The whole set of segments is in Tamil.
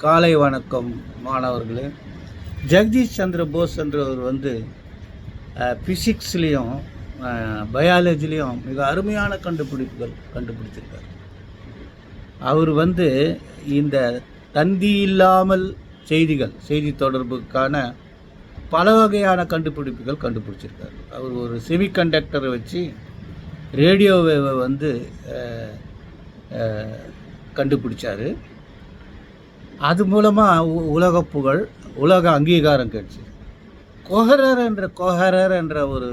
காலை வணக்கம் மாணவர்களே. ஜெகதீஷ் சந்திர போஸ் என்றவர் ஃபிசிக்ஸ்லேயும் பயாலஜிலையும் மிக அருமையான கண்டுபிடிச்சிருக்கார். அவர் இந்த தந்தி இல்லாமல் செய்தி தொடர்புக்கான பல வகையான கண்டுபிடிப்புகள் கண்டுபிடிச்சிருக்கார். அவர் ஒரு செமிகண்டக்டரை வச்சு ரேடியோ வேவை கண்டுபிடிச்சார். அது மூலமாக உலக புகழ், உலக அங்கீகாரம் கிடைச்சி. கோஹரர் என்ற ஒரு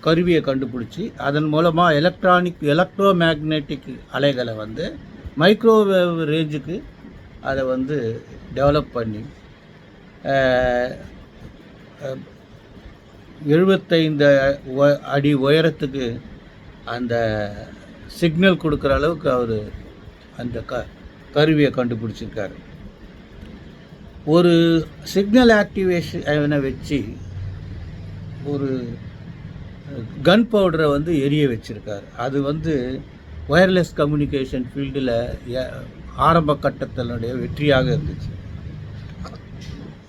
கருவியை கண்டுபிடிச்சி அதன் மூலமாக எலக்ட்ரோ மேக்னெட்டிக் அலைகளை மைக்ரோவேவ் ரேஞ்சுக்கு அதை டெவலப் பண்ணி 75 அடி உயரத்துக்கு அந்த சிக்னல் கொடுக்குற அளவுக்கு அவர் அந்த கருவியை கண்டுபிடிச்சிருக்காரு. ஒரு சிக்னல் ஆக்டிவேஷனை வச்சு ஒரு கன் பவுடரை எரிய வச்சுருக்காரு. அது ஒயர்லெஸ் கம்யூனிகேஷன் ஃபீல்டில் ஆரம்ப கட்டத்தினுடைய வெற்றியாக இருந்துச்சு.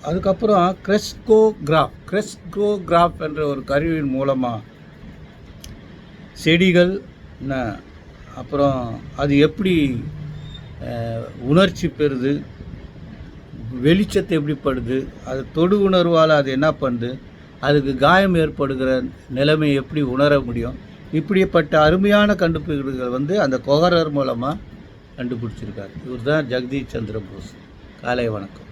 அதுக்கப்புறம் கிரெஸ்கோகிராஃப் என்ற ஒரு கருவியின் மூலமாக செடிகள் அப்புறம் அது எப்படி உணர்ச்சி பெறுது, வெளிச்சத்தை எப்படி படுது, அது தொடு உணர்வால் அது என்ன பண்ணுது, அதுக்கு காயம் ஏற்படுகிற நிலைமை எப்படி உணர முடியும், இப்படிப்பட்ட அருமையான கண்டுபிடிப்புகள் அந்த கோஹரர் மூலமாக கண்டுபிடிச்சிருக்காரு. இவர் தான் ஜெகதீஷ் சந்திர போஸ். காலை வணக்கம்.